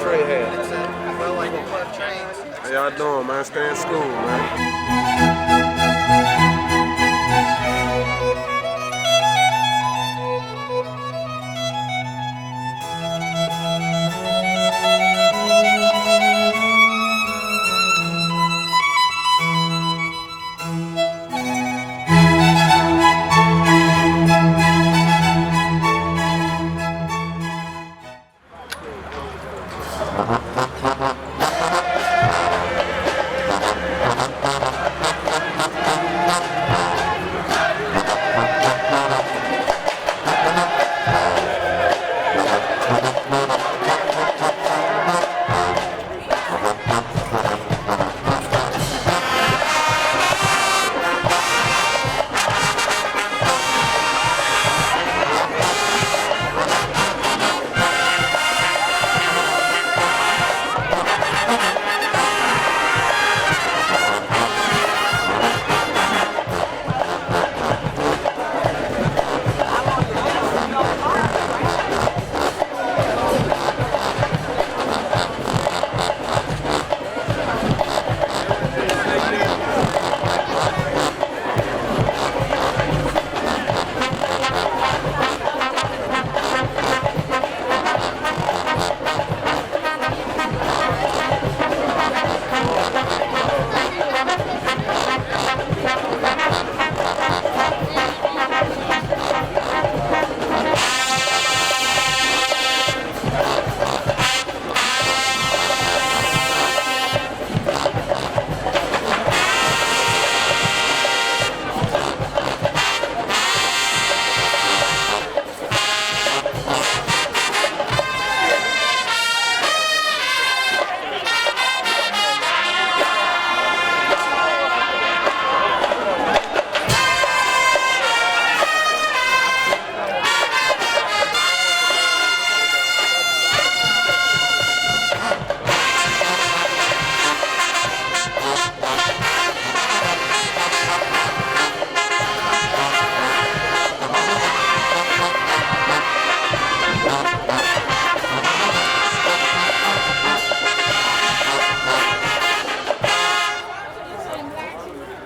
Trey had. Well, like the club trains. How y'all doing, man? Stay in school, man.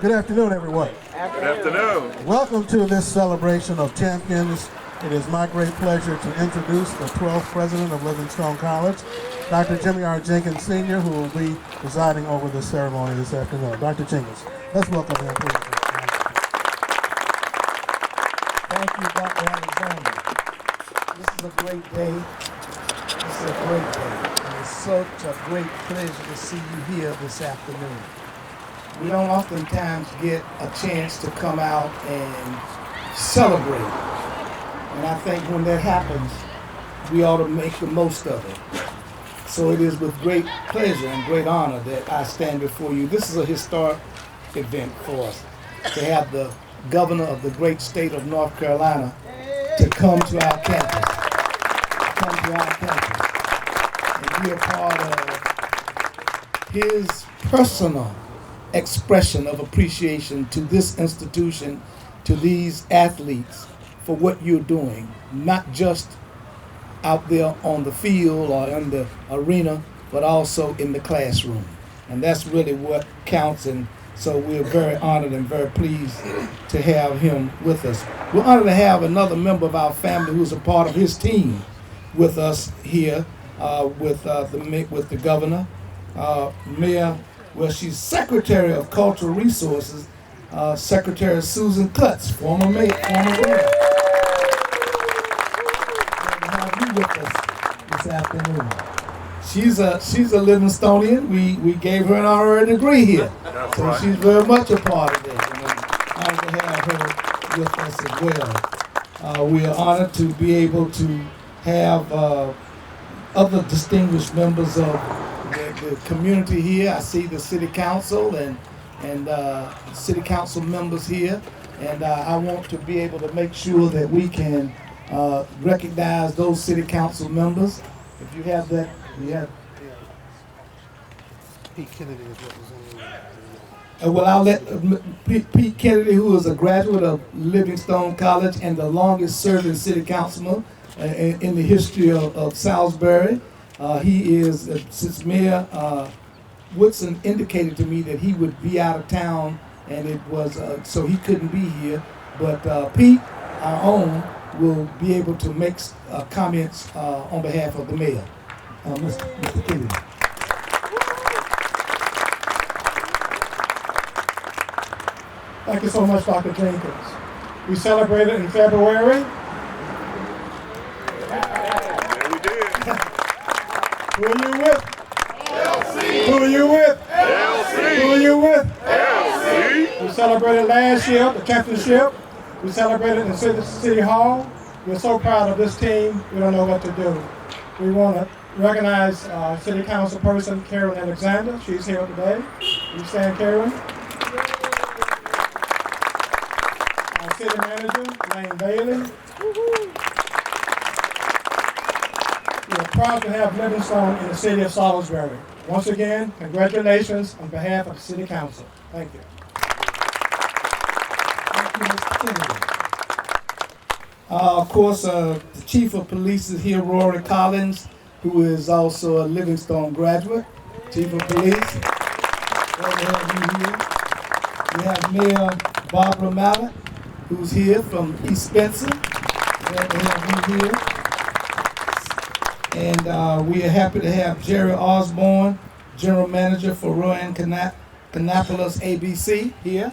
Good afternoon, everyone. Good afternoon. Welcome to this celebration of champions. It is my great pleasure to introduce the 12th president of Livingstone College, Dr. Jimmy R. Jenkins Sr., who will be presiding over the ceremony this afternoon. Dr. Jenkins, let's welcome him, please. Thank you, Dr. Alexander. This is a great day. This is a great day. And it's such a great pleasure to see you here this afternoon. We don't oftentimes get a chance to come out and celebrate. And I think when that happens, we ought to make the most of it. So it is with great pleasure and great honor that I stand before you. This is a historic event for us, to have the governor of the great state of North Carolina to come to our campus, and be a part of his personal expression of appreciation to this institution, to these athletes, for what you're doing, not just out there on the field or in the arena, but also in the classroom. And that's really what counts, and so we're very honored and very pleased to have him with us. We're honored to have another member of our family who's a part of his team with us here, with the governor, Mayor. Well, she's Secretary of Cultural Resources, Secretary Susan Cutts, former mayor. Glad to have you with us this afternoon. She's a Livingstonian. We gave her an honorary degree here, so right. She's very much a part of this. And I'm honored to have her with us as well. We are honored to be able to have other distinguished members of the community here. I see the city council and city council members here, and I want to be able to make sure that we can recognize those city council members. If you have that, we have. Pete Kennedy is representing. Well, I'll let Pete Kennedy, who is a graduate of Livingstone College and the longest serving city councilman in the history of Salisbury, He is, since Mayor Woodson indicated to me that he would be out of town, and it was so he couldn't be here. But Pete, our own, will be able to make comments on behalf of the mayor. Mr. Kennedy. Thank you so much, Dr. Jenkins. We celebrated in February. Yeah, we did. Who are you with? LC. Who are you with? LC. Who are you with? LC. We celebrated last year, the championship. We celebrated in City Hall. We're so proud of this team, we don't know what to do. We want to recognize City Council person Karen Alexander. She's here today. You stand, Karen. Our city manager, Lane Bailey. We are proud to have Livingstone in the city of Salisbury. Once again, congratulations on behalf of the City Council. Thank you. Thank you, Mr. Kennedy. Of course, the Chief of Police is here, Rory Collins, who is also a Livingstone graduate. Chief of Police, glad to have you here. We have Mayor Barbara Mallett, who's here from East Spencer. Glad to have you here. And we are happy to have Jerry Osborne, General Manager for Rowan Canapolis ABC here.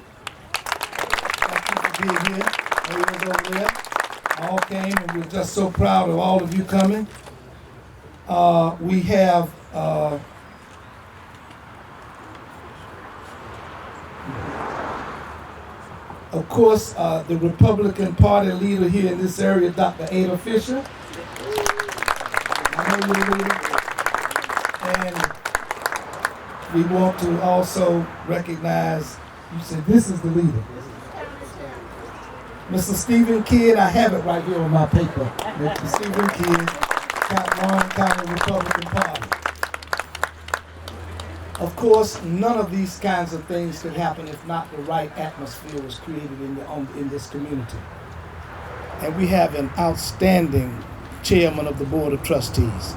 Thank you for being here. He was over there. All came, and we're just so proud of all of you coming. We have of course, the Republican Party leader here in this area, Dr. Ada Fisher. I know you're a leader. And we want to also recognize, you said this is the leader. Mr. Stephen Kidd, I have it right here on my paper. Mr. Stephen Kidd, Warren County Republican Party. Of course, none of these kinds of things could happen if not the right atmosphere was created in this community. And we have an outstanding chairman of the Board of Trustees,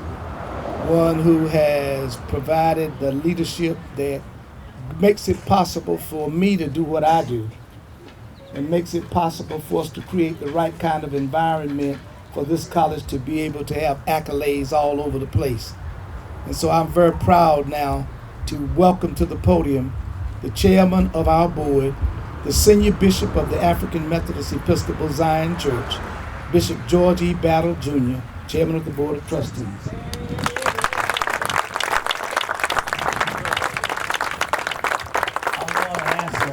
one who has provided the leadership that makes it possible for me to do what I do, and makes it possible for us to create the right kind of environment for this college to be able to have accolades all over the place. And so I'm very proud now to welcome to the podium the chairman of our board, the senior bishop of the African Methodist Episcopal Zion Church, Bishop George E. Battle, Jr., chairman of the Board of Trustees.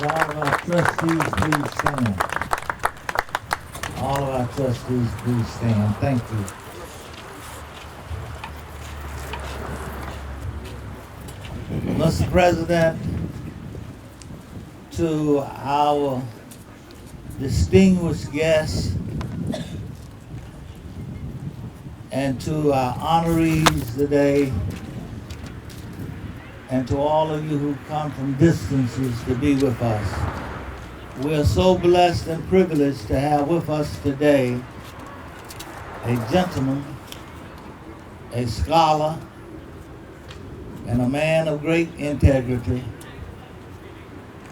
All of our trustees, please stand. All of our trustees, please stand. Thank you. Mr. President, to our distinguished guests and to our honorees today, and to all of you who come from distances to be with us. We are so blessed and privileged to have with us today a gentleman, a scholar, and a man of great integrity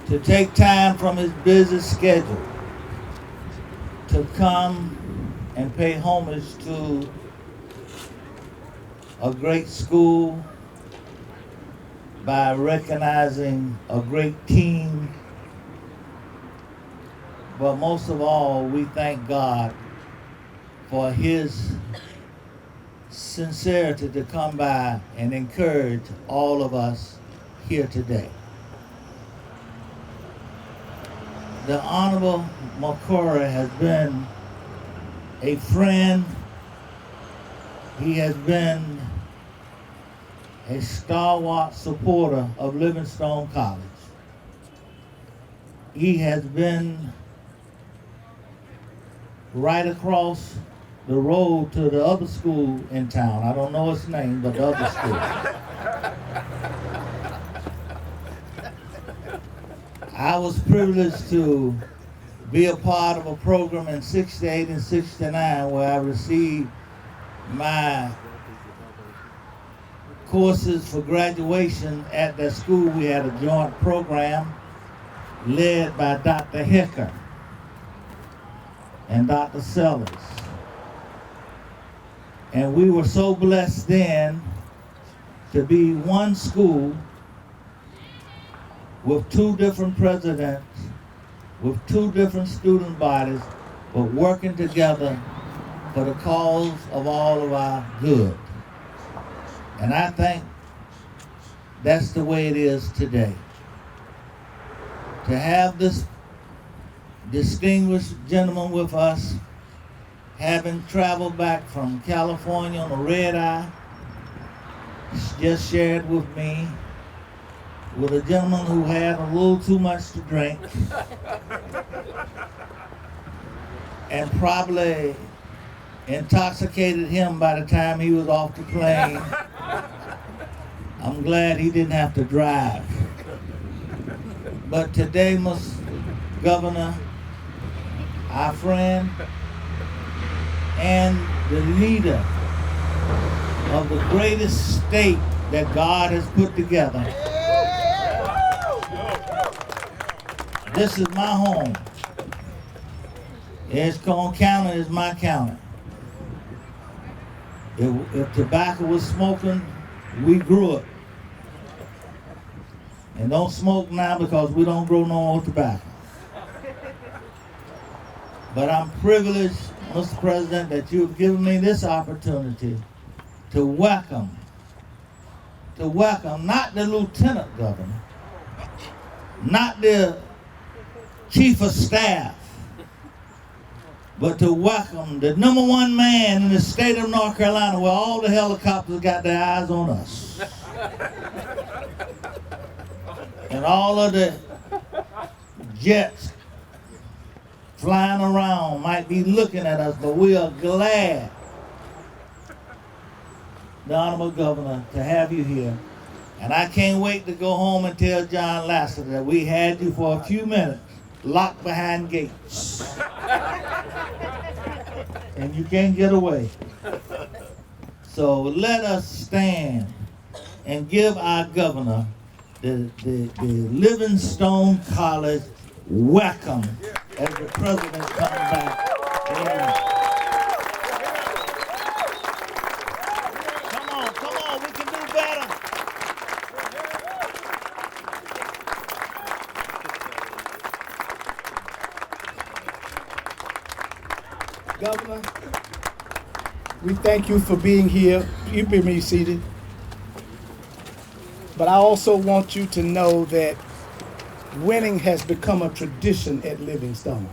to take time from his busy schedule to come and pay homage to a great school by recognizing a great team. But most of all, we thank God for his sincerity to come by and encourage all of us here today. The Honorable McCrory has been a friend. He has been a stalwart supporter of Livingstone College. He has been right across the road to the other school in town. I don't know its name, but the other school. I was privileged to be a part of a program in 68 and 69 where I received my courses for graduation at that school. We had a joint program led by Dr. Hecker and Dr. Sellers. And we were so blessed then to be one school with two different presidents, with two different student bodies, but working together for the cause of all of our good. And I think that's the way it is today. To have this distinguished gentleman with us, having traveled back from California on a red eye, just shared with me, with a gentleman who had a little too much to drink, and probably intoxicated him by the time he was off the plane. I'm glad he didn't have to drive. But today, Mr. Governor, our friend, and the leader of the greatest state that God has put together. This is my home. Livingstone County is my county. If tobacco was smoking, we grew it. And don't smoke now because we don't grow no more tobacco. But I'm privileged, Mr. President, that you've given me this opportunity to welcome not the lieutenant governor, not the chief of staff, but to welcome the number one man in the state of North Carolina where all the helicopters got their eyes on us. And all of the jets flying around might be looking at us, but we are glad, the Honorable Governor, to have you here. And I can't wait to go home and tell John Lasseter that we had you for a few minutes, locked behind gates. And you can't get away. So let us stand and give our governor the Livingstone College welcome as the president comes back. Come on, we can do better. Governor, we thank you for being here. You be seated. But I also want you to know that winning has become a tradition at Livingstone.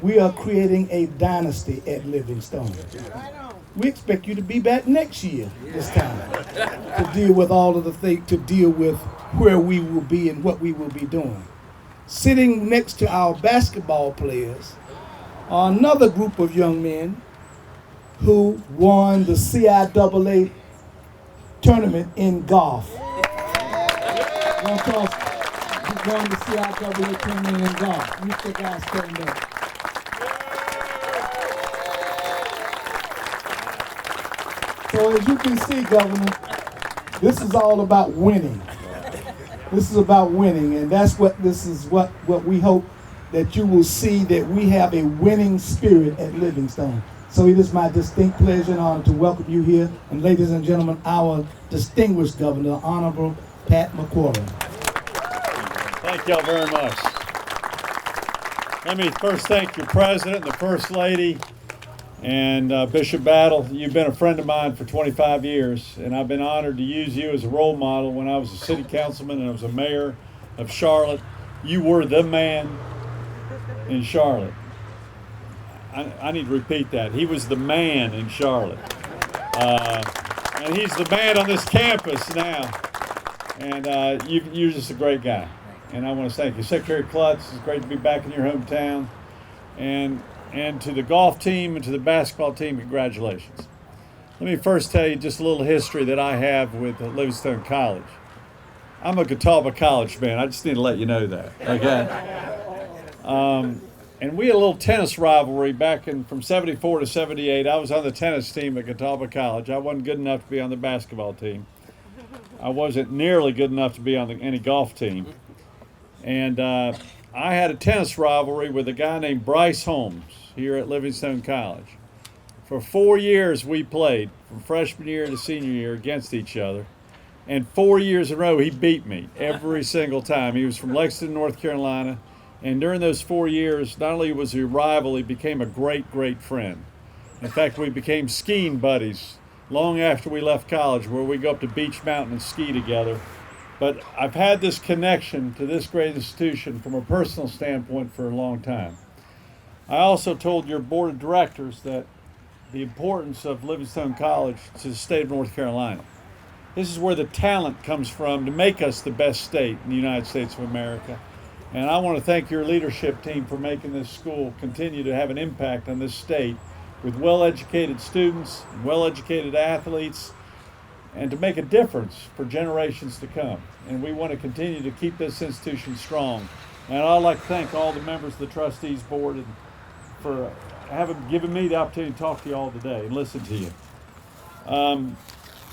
We are creating a dynasty at Livingstone. We expect you to be back next year this time to deal with all of the things, to deal with where we will be and what we will be doing. Sitting next to our basketball players are another group of young men who won the CIAA tournament in golf. Who won the CIAA tournament in golf. You think I stand up? So as you can see, Governor, this is all about winning. This is about winning, and that's what this is. What we hope that you will see, that we have a winning spirit at Livingstone. So it is my distinct pleasure and honor to welcome you here, and ladies and gentlemen, our distinguished governor, Honorable Pat McCrory. Thank y'all very much. Let me first thank your president and the first lady, and Bishop Battle. You've been a friend of mine for 25 years, and I've been honored to use you as a role model. When I was a city councilman and I was a mayor of Charlotte, you were the man in Charlotte. I need to repeat that. He was the man in Charlotte. And he's the man on this campus now. And you're just a great guy. And I want to thank you. Secretary Klutz, it's great to be back in your hometown. And to the golf team and to the basketball team, congratulations. Let me first tell you just a little history that I have with Livingstone College. I'm a Catawba College man. I just need to let you know that, okay? And we had a little tennis rivalry back from 74 to 78. I was on the tennis team at Catawba College. I wasn't good enough to be on the basketball team. I wasn't nearly good enough to be on any golf team. And I had a tennis rivalry with a guy named Bryce Holmes here at Livingstone College. For 4 years we played, from freshman year to senior year, against each other. And 4 years in a row he beat me every single time. He was from Lexington, North Carolina. And during those 4 years, not only was he a rival, he became a great, great friend. In fact, we became skiing buddies long after we left college, where we go up to Beach Mountain and ski together. But I've had this connection to this great institution from a personal standpoint for a long time. I also told your board of directors that the importance of Livingstone College to the state of North Carolina. This is where the talent comes from to make us the best state in the United States of America. And I want to thank your leadership team for making this school continue to have an impact on this state with well-educated students, well-educated athletes, and to make a difference for generations to come. And we want to continue to keep this institution strong. And I'd like to thank all the members of the trustees board for given me the opportunity to talk to you all today and listen to you.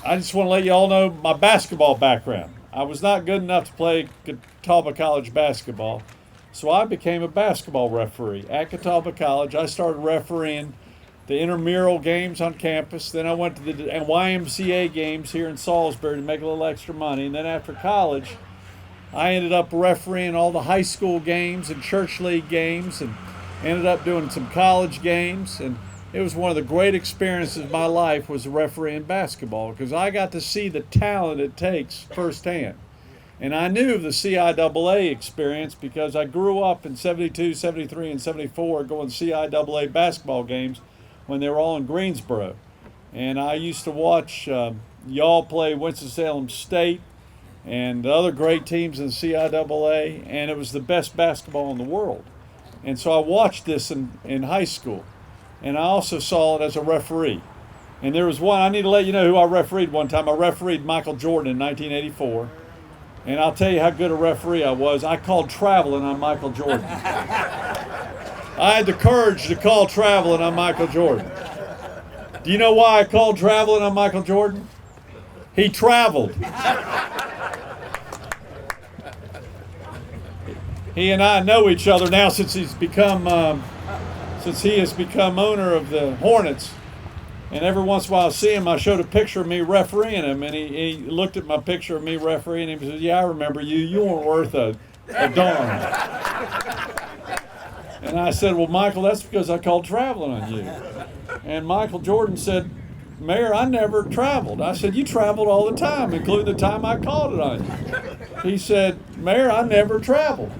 I just want to let you all know my basketball background. I was not good enough to play Catawba College basketball, so I became a basketball referee at Catawba College. I started refereeing the intramural games on campus. Then I went to the YMCA games here in Salisbury to make a little extra money. And then after college, I ended up refereeing all the high school games and church league games, and ended up doing some college games. And it was one of the great experiences of my life was refereeing basketball, because I got to see the talent it takes firsthand. And I knew of the CIAA experience because I grew up in 72, 73, and 74 going to CIAA basketball games when they were all in Greensboro. And I used to watch y'all play Winston-Salem State and the other great teams in the CIAA, and it was the best basketball in the world. And so I watched this in high school. And I also saw it as a referee. And there was one, I need to let you know who I refereed one time. I refereed Michael Jordan in 1984. And I'll tell you how good a referee I was. I called traveling on Michael Jordan. I had the courage to call traveling on Michael Jordan. Do you know why I called traveling on Michael Jordan? He traveled. He and I know each other now since he has become owner of the Hornets. And every once in a while I see him, I showed a picture of me refereeing him, and he looked at my picture of me refereeing him and said, "Yeah, I remember you. You weren't worth a darn." And I said, "Well, Michael, that's because I called traveling on you." And Michael Jordan said, "Mayor, I never traveled." I said, "You traveled all the time, including the time I called it on you." He said, "Mayor, I never traveled."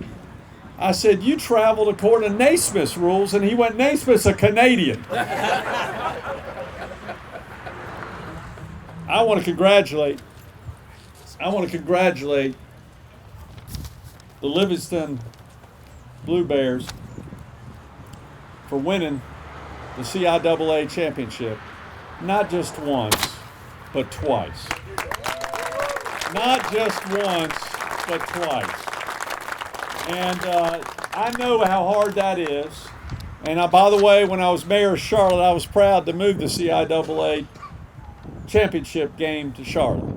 I said, "You traveled according to Naismith's rules," and he went, "Naismith's a Canadian." I want to congratulate the Livingstone Blue Bears for winning the CIAA championship, not just once, but twice. Not just once, but twice. And I know how hard that is. And by the way, when I was mayor of Charlotte, I was proud to move the CIAA championship game to Charlotte.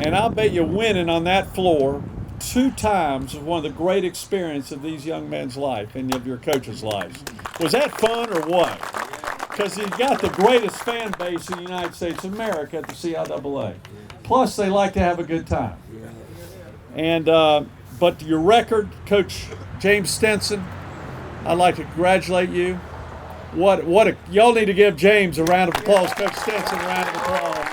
And I'll bet you winning on that floor 2 times was one of the great experiences of these young men's life and of your coaches' lives. Was that fun or what? Because you got the greatest fan base in the United States of America at the CIAA. Plus, they like to have a good time. And but your record, Coach James Stinson, I'd like to congratulate you. Y'all need to give James a round of applause. Coach Stinson, a round of applause.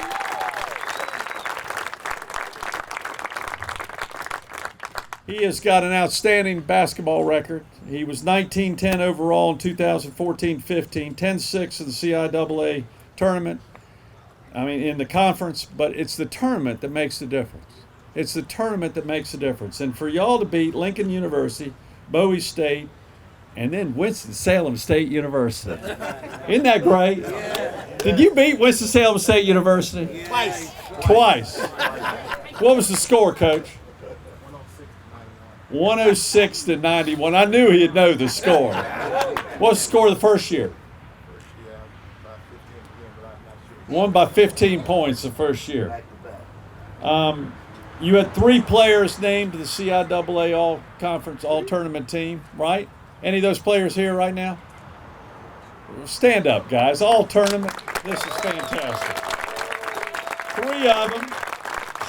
He has got an outstanding basketball record. He was 19-10 overall in 2014-15, 10-6 in the CIAA tournament. I mean, in the conference, but it's the tournament that makes the difference. It's the tournament that makes the difference. And for y'all to beat Lincoln University, Bowie State, and then Winston-Salem State University. Isn't that great? Did you beat Winston-Salem State University? Twice. What was the score, Coach? 106 to 91. I knew he'd know the score. What's the score of the first year? Won by 15 points the first year. You had 3 players named to the CIAA All-Conference, All-Tournament team, right? Any of those players here right now? Stand up, guys. All-Tournament. This is fantastic. 3 of them.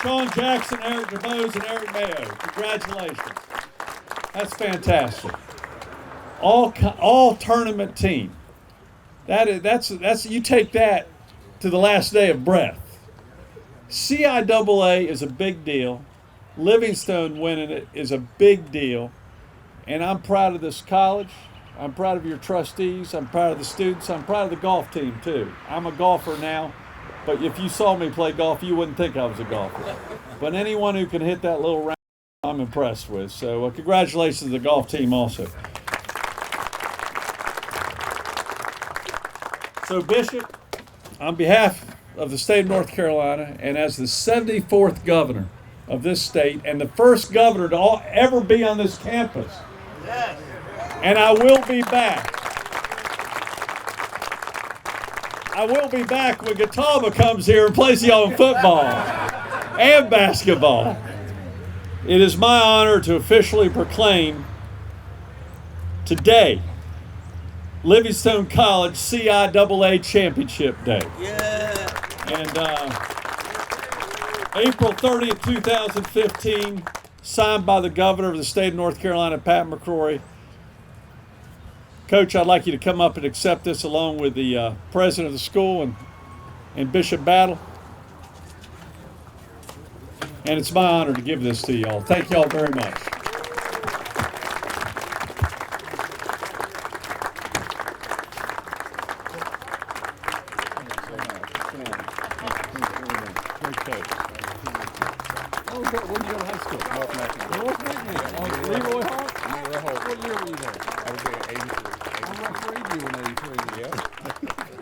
Sean Jackson, Eric DeBose, and Eric Mayo. Congratulations. That's fantastic. All-tournament team. That's you take that to the last day of breath. CIAA is a big deal. Livingstone winning it is a big deal. And I'm proud of this college. I'm proud of your trustees. I'm proud of the students. I'm proud of the golf team, too. I'm a golfer now, but if you saw me play golf, you wouldn't think I was a golfer. But anyone who can hit that little round, I'm impressed with. So congratulations to the golf team also. So Bishop, on behalf of the state of North Carolina, and as the 74th governor of this state, and the first governor to ever be on this campus, and I will be back. I will be back when Catawba comes here and plays y'all in football and basketball. It is my honor to officially proclaim today Livingstone College CIAA Championship Day. And April 30th, 2015, signed by the governor of the state of North Carolina, Pat McCrory. Coach, I'd like you to come up and accept this along with the president of the school and Bishop Battle. And it's my honor to give this to y'all. Thank y'all very much.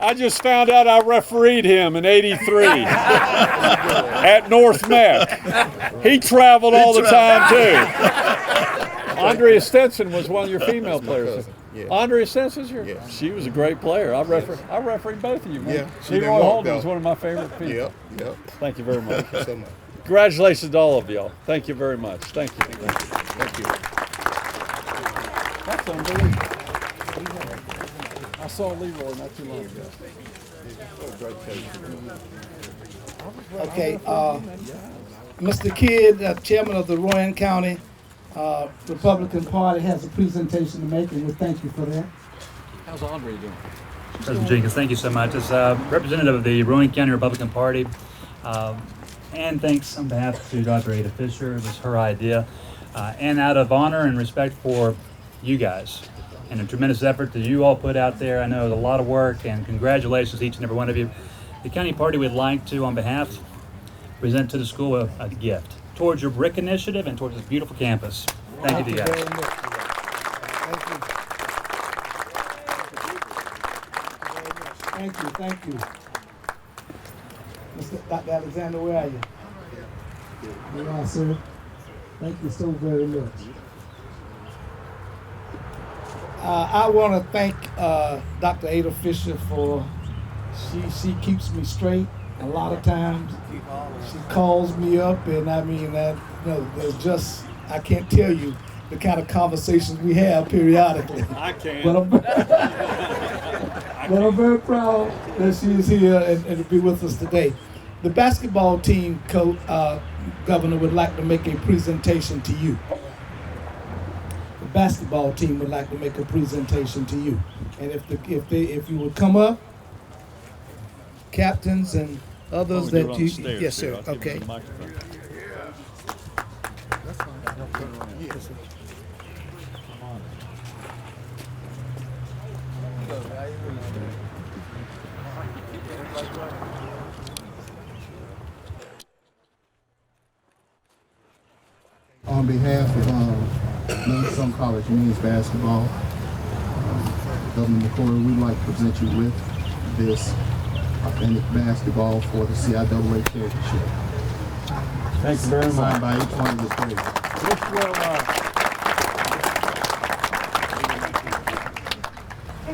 I just found out I refereed him in '83 at North Mech. He traveled all the time too. Andrea Stinson was one of your female players. Yeah. Andrea Stinson's your? Yes. She was a great player. I refereed both of you, man. Yeah, she didn't Leroy walk, Holden though. was one of my favorite people. Yep. Thank you very much. Thank you so much. Congratulations to all of y'all. Thank you very much. Thank you. Thank you. That's unbelievable. I saw Leroy not too long ago. Okay, Mr. Kidd, chairman of the Rowan County Republican Party, has a presentation to make, and we thank you for that. How's Andre doing? President Jenkins, thank you so much. As representative of the Rowan County Republican Party, and thanks on behalf to Dr. Ada Fisher, it was her idea, and out of honor and respect for you guys, and a tremendous effort that you all put out there. I know it's a lot of work, and congratulations to each and every one of you. The county party would like to, on behalf, present to the school a gift towards your BRIC initiative and towards this beautiful campus. Thank you to you guys. very much. Thank you. Dr. Alexander, where are you? You are, sir. Thank you so very much. I want to thank Dr. Ada Fisher for, she keeps me straight a lot of times. She calls me up, and I mean, there's just, I can't tell you the kind of conversations we have periodically. I can. But I'm very proud that she is here and to be with us today. The basketball team governor would like to make a presentation to you. The basketball team would like to make a presentation to you. And if you would come up, captains and others that you, yes sir, okay. On behalf of Livingstone College men's basketball, Governor McCrory, we'd like to present you with this authentic basketball for the CIAA championship. Thank you very much. Signed by each one of the players. This will,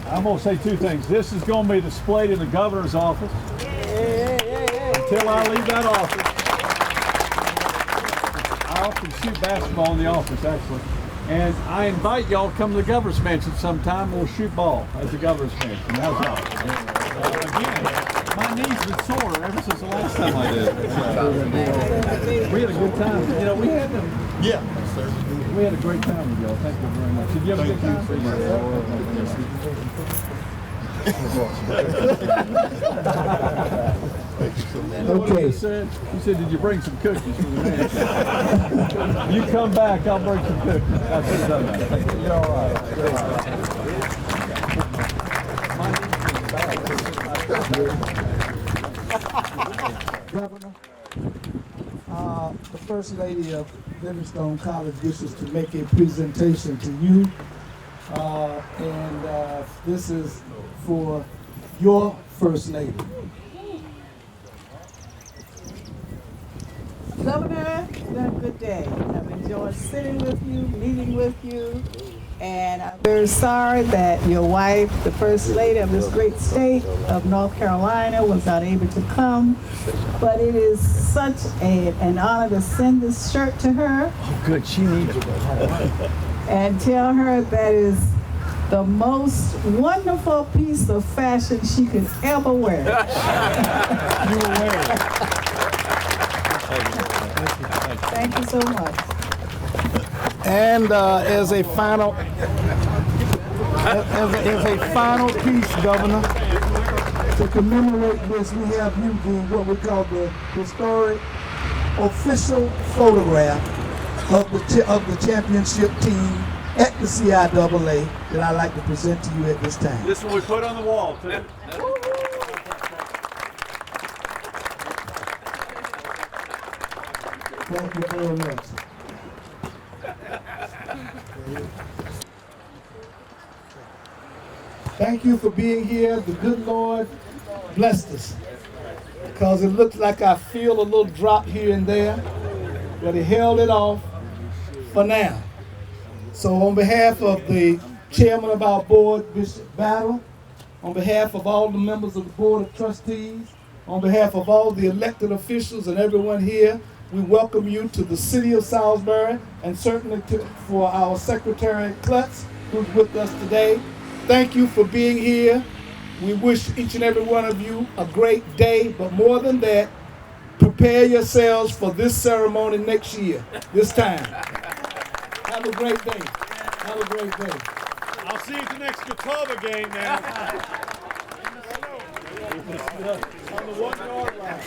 I'm going to say two things. This is going to be displayed in the governor's office until I leave that office. I often shoot basketball in the office, actually. And I invite y'all to come to the governor's mansion sometime. We'll shoot ball at the governor's mansion. How's that? Again, my knees been sore ever since the last time I did. We had a good time. You know, we had them. Yeah. We had a great time with y'all. Thank you very much. Did you have a good time? Okay. You said, did you bring some cookies for the man? You come back, I'll bring some cookies. I should have done that. You're all right. Governor, the First Lady of Livingstone College wishes to make a presentation to you. This is for your First Lady. Governor, it's been a good day. I've enjoyed sitting with you, meeting with you, and I'm very sorry that your wife, the First Lady of this great state of North Carolina, was not able to come. But it is such an honor to send this shirt to her. Oh, good. She needs it. And tell her that is the most wonderful piece of fashion she could ever wear. You will wear it. Thank you so much. And as a final piece, Governor, to commemorate this, we have you do what we call the historic official photograph of the championship team at the CIAA that I'd like to present to you at this time. This one we put on the wall, too. Thank you very much. Thank you for being here. The good Lord blessed us, because it looks like I feel a little drop here and there, but He held it off for now. So on behalf of the chairman of our board, Bishop Battle, on behalf of all the members of the Board of Trustees, on behalf of all the elected officials and everyone here, we welcome you to the city of Salisbury, and certainly for our Secretary Klutz, who's with us today. Thank you for being here. We wish each and every one of you a great day, but more than that, prepare yourselves for this ceremony next year, this time. Have a great day. Have a great day. I'll see you at the next Catawba game now. On the 1 yard line.